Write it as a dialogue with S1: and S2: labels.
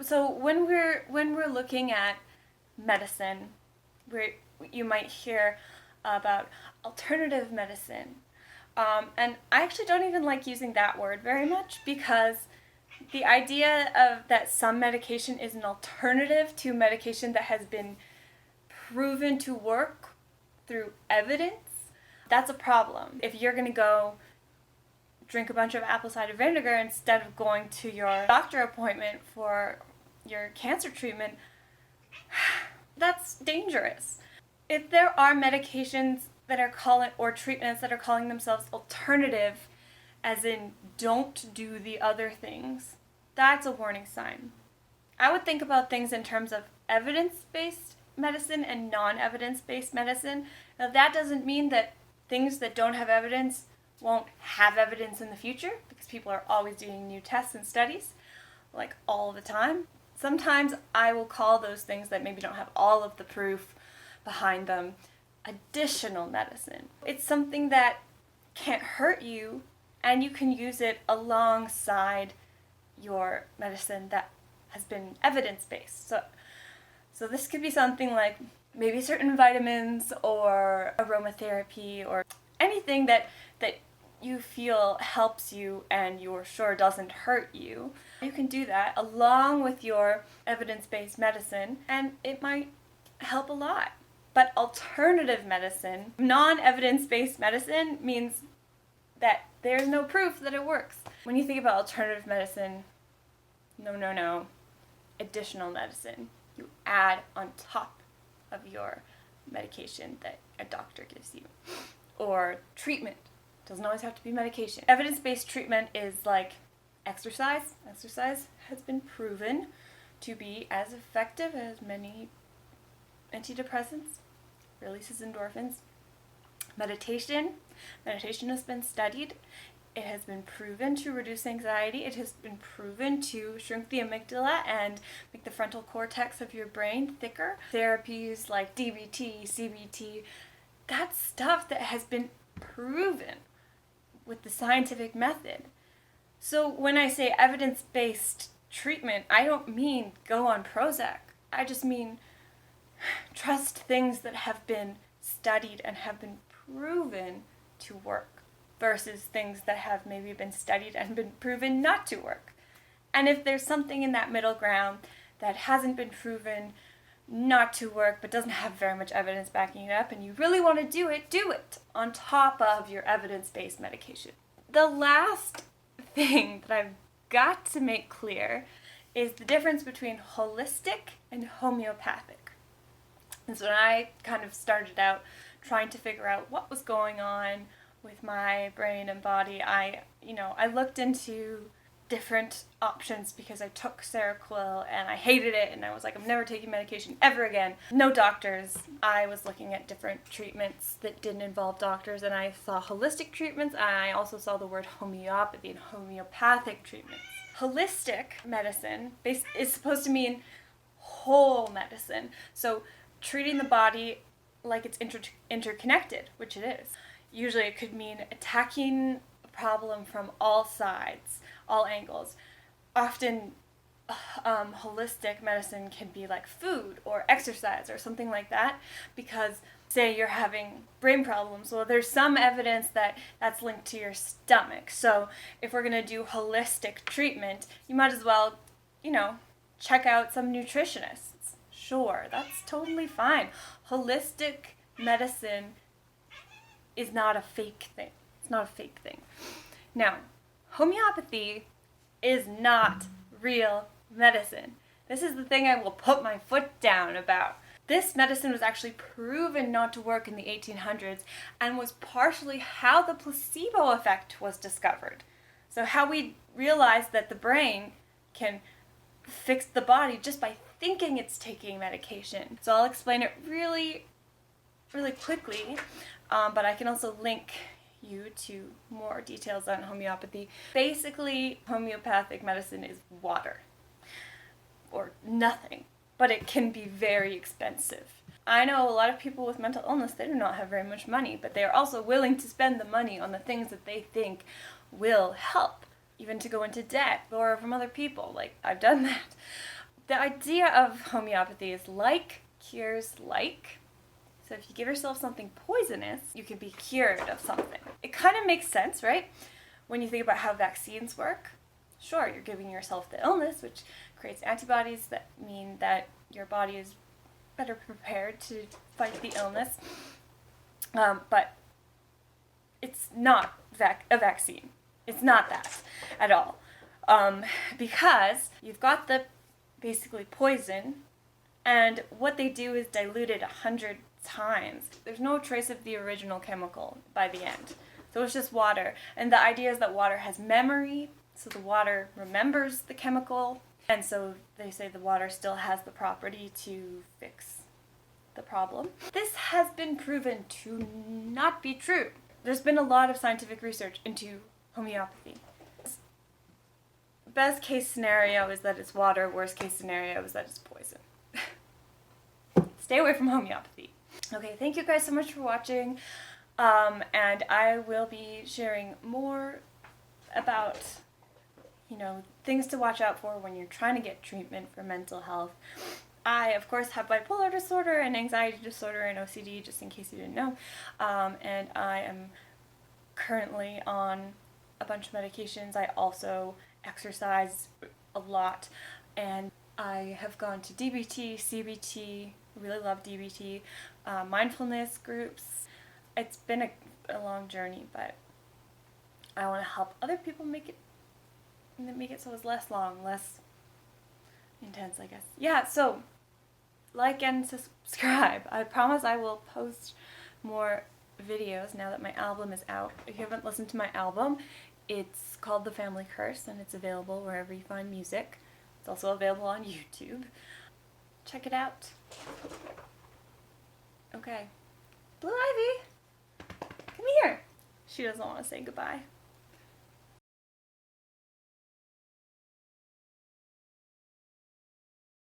S1: So when we're looking at medicine, you might hear about alternative medicine. And I actually don't even like using that word very much, because the idea of that some medication is an alternative to medication that has been proven to work through evidence, that's a problem. If you're going to go drink a bunch of apple cider vinegar instead of going to your doctor appointment for your cancer treatment, that's dangerous. If there are medications that are or treatments that are calling themselves alternative, as in don't do the other things, that's a warning sign. I would think about things in terms of evidence-based medicine and non-evidence-based medicine. Now, that doesn't mean that things that don't have evidence won't have evidence in the future, because people are always doing new tests and studies, like all the time. Sometimes I will call those things that maybe don't have all of the proof behind them additional medicine. It's something that can't hurt you, and you can use it alongside your medicine that has been evidence-based. So this could be something like maybe certain vitamins or aromatherapy or anything that you feel helps you and you're sure doesn't hurt you. You can do that along with your evidence-based medicine, and it might help a lot. But alternative medicine, non-evidence-based medicine, means that there's no proof that it works. When you think about alternative medicine, no, additional medicine you add on top of your medication that a doctor gives you. Or treatment. Doesn't always have to be medication. Evidence-based treatment is like exercise. Exercise has been proven to be as effective as many antidepressants, releases endorphins. Meditation has been studied. It has been proven to reduce anxiety. It has been proven to shrink the amygdala and make the frontal cortex of your brain thicker. Therapies like DBT, CBT, that's stuff that has been proven with the scientific method. So when I say evidence-based treatment, I don't mean go on Prozac. I just mean trust things that have been studied and have been proven to work versus things that have maybe been studied and been proven not to work. And if there's something in that middle ground that hasn't been proven not to work but doesn't have very much evidence backing it up and you really want to do it on top of your evidence-based medication. The last thing that I've got to make clear is the difference between holistic and homeopathic. And so when I kind of started out trying to figure out what was going on with my brain and body, I looked into different options because I took Seroquel and I hated it, and I was like, I'm never taking medication ever again. No doctors. I was looking at different treatments that didn't involve doctors, and I saw holistic treatments, and I also saw the word homeopathy and homeopathic treatments. Holistic medicine is supposed to mean whole medicine. So treating the body like it's interconnected, which it is. Usually it could mean attacking a problem from all sides, all angles. Often holistic medicine can be like food or exercise or something like that, because say you're having brain problems, well, there's some evidence that that's linked to your stomach. So if we're going to do holistic treatment, you might as well, check out some nutritionists. Sure, that's totally fine. Holistic medicine is not a fake thing. It's not a fake thing. Now, homeopathy is not real medicine. This is the thing I will put my foot down about. This medicine was actually proven not to work in the 1800s and was partially how the placebo effect was discovered. So how we realized that the brain can fix the body just by thinking it's taking medication. So I'll explain it really, really quickly, but I can also link you to more details on homeopathy. Basically, homeopathic medicine is water, or nothing, but it can be very expensive. I know a lot of people with mental illness, they do not have very much money, but they are also willing to spend the money on the things that they think will help, even to go into debt, or from other people. Like, I've done that. the idea of homeopathy is like cures like. So if you give yourself something poisonous, you can be cured of something. It kind of makes sense, right? When you think about how vaccines work. Sure, you're giving yourself the illness, which creates antibodies that mean that your body is better prepared to fight the illness. But it's not a vaccine. It's not that at all. Because you've got the basically poison, and what they do is dilute it 100 times. There's no trace of the original chemical by the end. So it's just water. And the idea is that water has memory, so the water remembers the chemical, and so they say the water still has the property to fix the problem. This has been proven to not be true. There's been a lot of scientific research into homeopathy. Best case scenario is that it's water, worst case scenario is that it's poison. Stay away from homeopathy. Okay, thank you guys so much for watching, and I will be sharing more about, things to watch out for when you're trying to get treatment for mental health. I, of course, have bipolar disorder and anxiety disorder and OCD, just in case you didn't know, and I am currently on a bunch of medications. I also exercise a lot, and I have gone to DBT, CBT, really love DBT, mindfulness groups. It's been a long journey, but I want to help other people make it so it's less long, less intense, I guess. Yeah, so like and subscribe. I promise I will post more videos now that my album is out. If you haven't listened to my album, it's called The Family Curse, and it's available wherever you find music. It's also available on YouTube. Check it out. Okay. Blue Ivy, come here. She doesn't want to say goodbye.